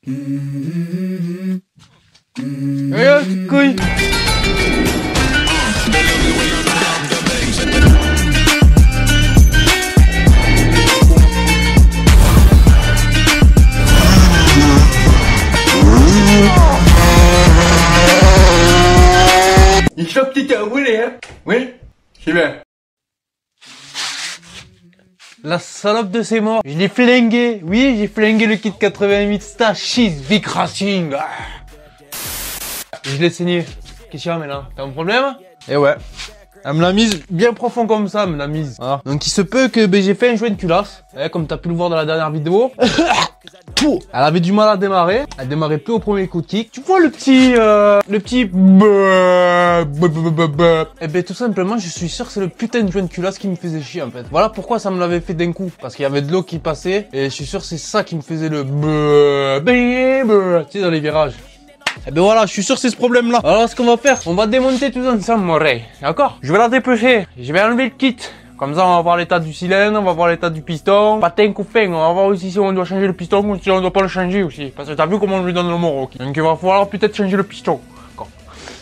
Petite couille. Il chope petit roulé, hein? Oui? C'est bien. La salope de ses morts. Je l'ai flingué. Oui, j'ai flingué le kit 88 Star Cheese Big Racing. Ah. Je l'ai saigné. Qu'est-ce qu'il y a maintenant? T'as un problème? Eh ouais. Elle me l'a mise bien profond comme ça, elle me l'a mise. Voilà. Donc il se peut que j'ai fait un joint de culasse. Comme t'as pu le voir dans la dernière vidéo. Elle avait du mal à démarrer. Elle démarrait plus au premier coup de kick. Tu vois le petit... Eh ben tout simplement, je suis sûr que c'est le putain de joint de culasse qui me faisait chier en fait. Voilà pourquoi ça me l'avait fait d'un coup. Parce qu'il y avait de l'eau qui passait. Et je suis sûr que c'est ça qui me faisait le... Tu sais, dans les virages. Eh ben voilà, je suis sûr que c'est ce problème là. Alors ce qu'on va faire, on va démonter tout ensemble mon rey. D'accord? Je vais la dépêcher. Je vais enlever le kit. Comme ça on va voir l'état du cylindre, on va voir l'état du piston. Patin coup fin, on va voir aussi si on doit changer le piston ou si on doit pas le changer aussi. Parce que t'as vu comment on lui donne le moro. Donc il va falloir peut-être changer le piston.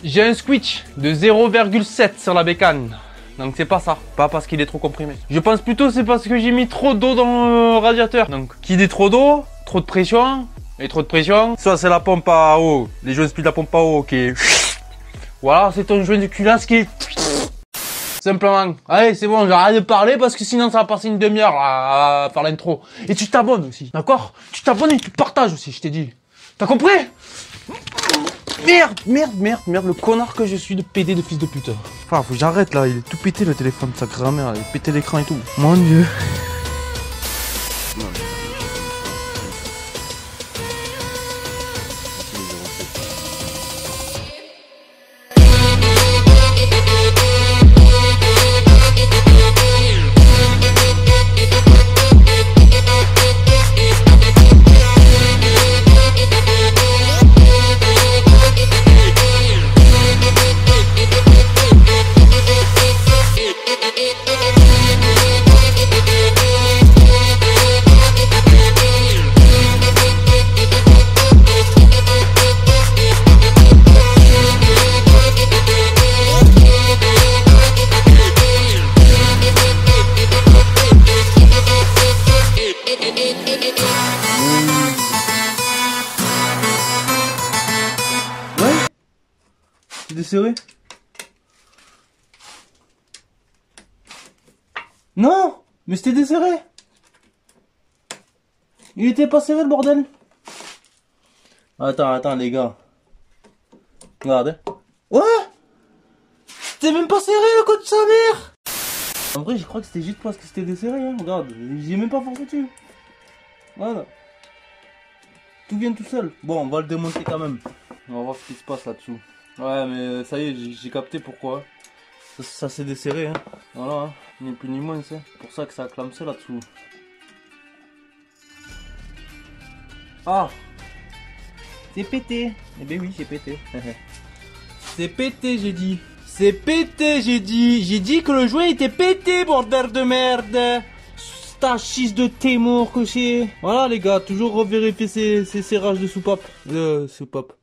J'ai un switch de 0,7 sur la bécane. Donc c'est pas ça, pas parce qu'il est trop comprimé. Je pense plutôt c'est parce que j'ai mis trop d'eau dans le radiateur. Donc qui dit trop d'eau, trop de pression. Et trop de pression, soit c'est la pompe à eau, les joints speed de la pompe à eau qui est... Voilà, c'est ton joint de culasse qui est... Simplement. Allez, c'est bon, j'arrête de parler parce que sinon ça va passer une demi-heure à faire l'intro. Et tu t'abonnes aussi, d'accord? Tu t'abonnes et tu partages aussi, je t'ai dit. T'as compris? Merde, le connard que je suis de PD de fils de pute. Enfin, faut que j'arrête là, il est tout pété le téléphone de sa grand-mère, il a pété l'écran et tout. Mon Dieu. C'est desserré? Non! Mais c'était desserré! Il était pas serré le bordel! Attends les gars. Regarde. Ouais! C'était même pas serré le code de sa mère! En vrai je crois que c'était juste parce que c'était desserré hein. Regarde, j'y ai même pas forcé dessus. Voilà. Tout vient tout seul. Bon on va le démonter quand même. On va voir ce qui se passe là-dessous. Ouais mais ça y est, j'ai capté pourquoi. Ça s'est desserré hein. Voilà, hein. Ni plus ni moins c'est pour ça que ça a clamsé là-dessous. Ah, c'est pété. Eh ben oui c'est pété. C'est pété j'ai dit. C'est pété j'ai dit. J'ai dit que le joint était pété bordel de merde. Stachis de Témour que c'est. Voilà les gars, toujours revérifier ces serrages de soupape. Soupape.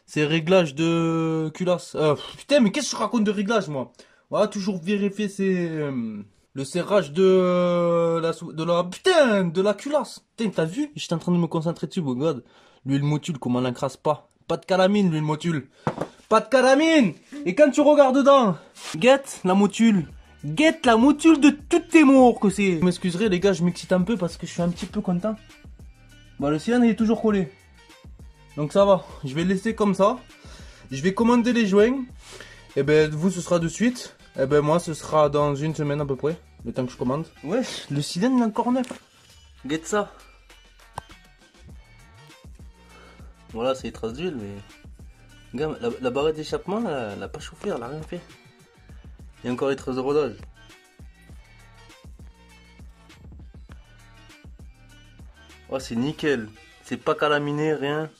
Ces réglages de culasse. Putain, mais qu'est-ce que je raconte de réglage, moi? Voilà, toujours vérifier le serrage de la culasse. Putain, t'as vu? J'étais en train de me concentrer dessus, bon, regarde. L'huile motule, comment on l'encrasse pas. Pas de calamine, l'huile motule. Pas de calamine! Et quand tu regardes dedans, guette la motule. Guette la motule de toutes tes morts que c'est. Vous m'excuserez, les gars, je m'excite un peu parce que je suis un petit peu content. Bon, le cylindre, il est toujours collé. Donc ça va, je vais le laisser comme ça. Je vais commander les joints. Et ben vous ce sera de suite. Et ben moi ce sera dans une semaine à peu près. Le temps que je commande. Ouais, le cylindre il est encore neuf. Guette ça. Voilà, c'est les traces d'huile mais... Regarde, la barrette d'échappement elle a pas chauffé, elle a rien fait. Il y a encore les traces de rodage. Oh c'est nickel. C'est pas calaminé, rien.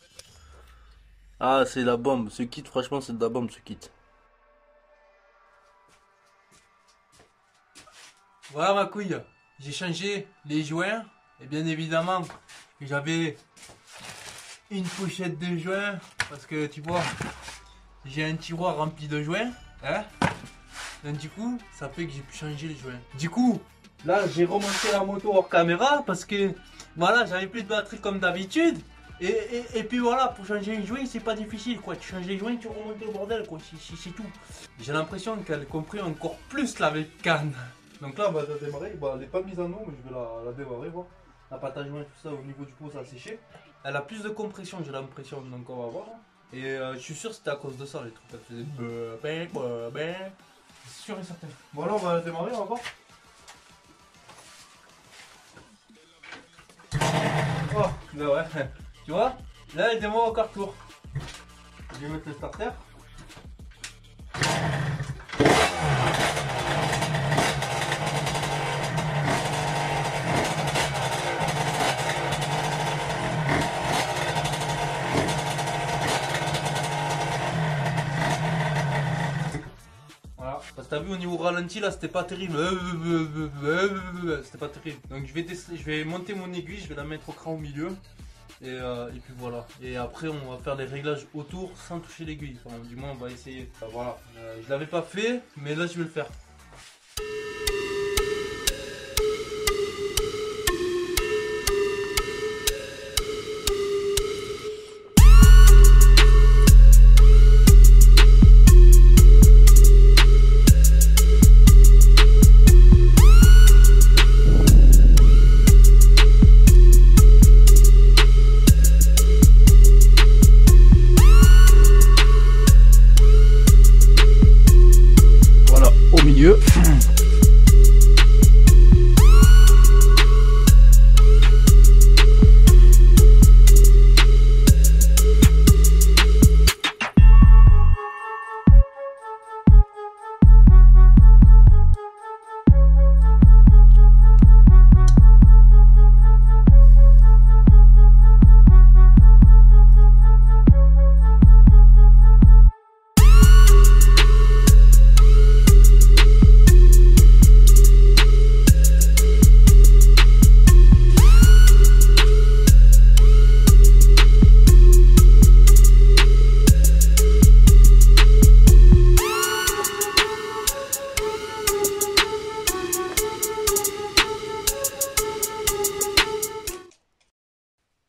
Ah, c'est la bombe. Ce kit, franchement, c'est de la bombe, ce kit. Voilà ma couille. J'ai changé les joints. Et bien évidemment, j'avais une pochette de joints parce que tu vois, j'ai un tiroir rempli de joints, hein. Donc du coup, ça fait que j'ai pu changer les joints. Du coup, là j'ai remonté la moto hors caméra parce que voilà, j'avais plus de batterie comme d'habitude. Et puis voilà, pour changer les joints, c'est pas difficile quoi. Tu changes les joints, tu remontes le bordel quoi, c'est tout. J'ai l'impression qu'elle a compris encore plus la webcam. Donc là, on va démarrer. Bon, elle n'est pas mise en eau, mais je vais la démarrer. Voir. La pâte à joint, tout ça au niveau du pot, ça a séché. Elle a plus de compression, j'ai l'impression, donc on va voir. Et je suis sûr que c'était à cause de ça, les trucs. Elle faisait c'est sûr et certain. Bon, là, on va la démarrer, on va voir. Oh, bah ouais. Tu vois, là elle démarre au carrefour. Je vais mettre le starter. Voilà, parce que t'as vu au niveau ralenti là c'était pas terrible. C'était pas terrible. Donc je vais tester, je vais monter mon aiguille, je vais la mettre au cran au milieu. Et puis voilà. Et après on va faire les réglages autour sans toucher l'aiguille. Enfin, du moins on va essayer. Enfin, voilà. Je l'avais pas fait, mais là je vais le faire.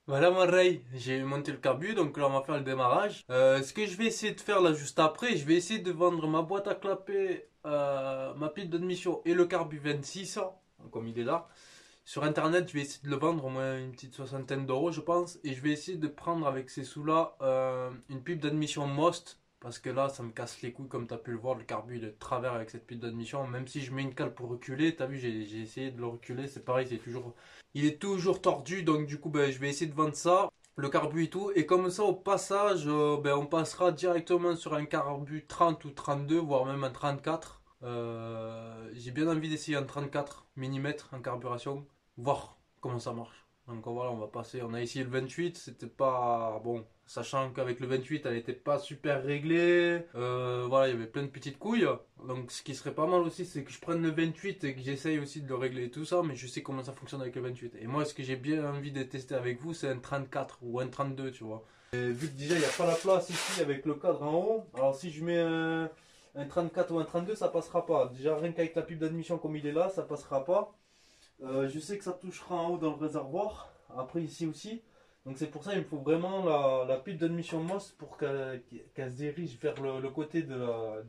Voilà mon Ray, j'ai monté le carbu, donc là on va faire le démarrage. Ce que je vais essayer de faire là juste après, je vais essayer de vendre ma boîte à clapper, ma pile d'admission et le carbu 26, comme il est là. Sur internet, je vais essayer de le vendre au moins une petite soixantaine d'euros je pense. Et je vais essayer de prendre avec ces sous là une pipe d'admission Most. Parce que là ça me casse les couilles comme tu as pu le voir, le carbu il est de travers avec cette pile d'admission. Même si je mets une cale pour reculer, tu as vu j'ai essayé de le reculer, c'est pareil, il est toujours tordu. Donc du coup ben, je vais essayer de vendre ça, le carbu et tout. Et comme ça au passage ben, on passera directement sur un carbu 30 ou 32, voire même un 34. J'ai bien envie d'essayer un 34 mm en carburation, voir comment ça marche. Donc voilà, on va passer, on a essayé le 28, c'était pas bon, sachant qu'avec le 28 elle était pas super réglée, voilà, il y avait plein de petites couilles. Donc ce qui serait pas mal aussi, c'est que je prenne le 28 et que j'essaye aussi de le régler et tout ça, mais je sais comment ça fonctionne avec le 28. Et moi ce que j'ai bien envie de tester avec vous, c'est un 34 ou un 32, tu vois. Et vu que déjà il n'y a pas la place ici avec le cadre en haut, alors si je mets un 34 ou un 32 ça passera pas. Déjà rien qu'avec la pipe d'admission comme il est là, ça passera pas. Je sais que ça touchera en haut dans le réservoir, après ici aussi. Donc c'est pour ça qu'il me faut vraiment la pipe d'admission Most pour qu'elle se dirige vers le côté de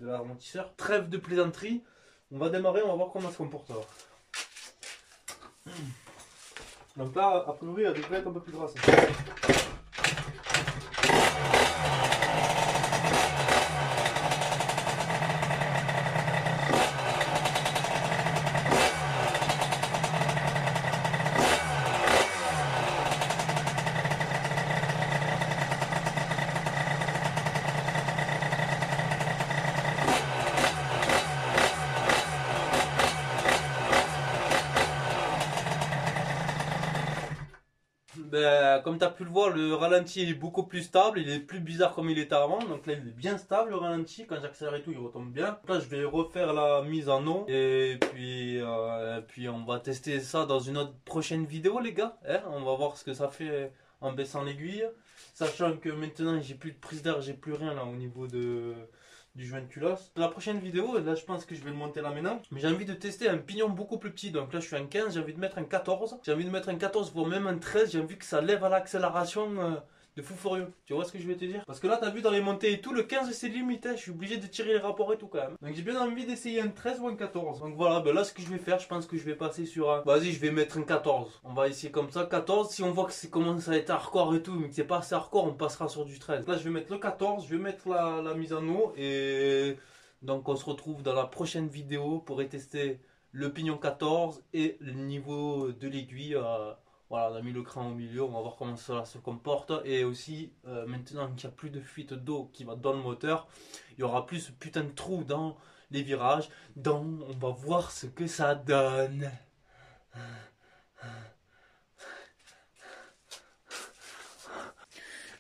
l'amortisseur. Trêve de plaisanterie, on va démarrer, on va voir comment ça se comporte alors. Donc là, a priori, elle devrait être un peu plus grasse. Ben, comme tu as pu le voir, le ralenti est beaucoup plus stable, il est plus bizarre comme il était avant. Donc là il est bien stable le ralenti, quand j'accélère et tout il retombe bien. Donc là je vais refaire la mise en eau et puis on va tester ça dans une autre prochaine vidéo les gars, hein, on va voir ce que ça fait en baissant l'aiguille. Sachant que maintenant j'ai plus de prise d'air, j'ai plus rien là au niveau du joint de culasse. La prochaine vidéo, là je pense que je vais le monter là maintenant. Mais j'ai envie de tester un pignon beaucoup plus petit. Donc là je suis en 15, j'ai envie de mettre un 14. J'ai envie de mettre un 14 voire même un 13. J'ai envie que ça lève à l'accélération de fou furieux. Tu vois ce que je vais te dire? Parce que là t'as vu dans les montées et tout, le 15 c'est limite. Je suis obligé de tirer les rapports et tout quand même. Donc j'ai bien envie d'essayer un 13 ou un 14. Donc voilà, ben là ce que je vais faire, je pense que je vais passer sur un... Vas-y, je vais mettre un 14. On va essayer comme ça, 14. Si on voit que c'est commence à être hardcore et tout, mais que c'est pas assez hardcore, on passera sur du 13. Là je vais mettre le 14, je vais mettre la mise en eau et... Donc on se retrouve dans la prochaine vidéo pour tester le pignon 14 et le niveau de l'aiguille. Voilà, on a mis le cran au milieu, on va voir comment ça se comporte. Et aussi, maintenant qu'il n'y a plus de fuite d'eau qui va dans le moteur, il y aura plus ce putain de trou dans les virages. Donc on va voir ce que ça donne.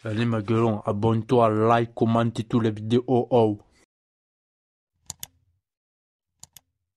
Allez ma gueulon, abonne-toi, like, commente toutes les vidéos. Oh.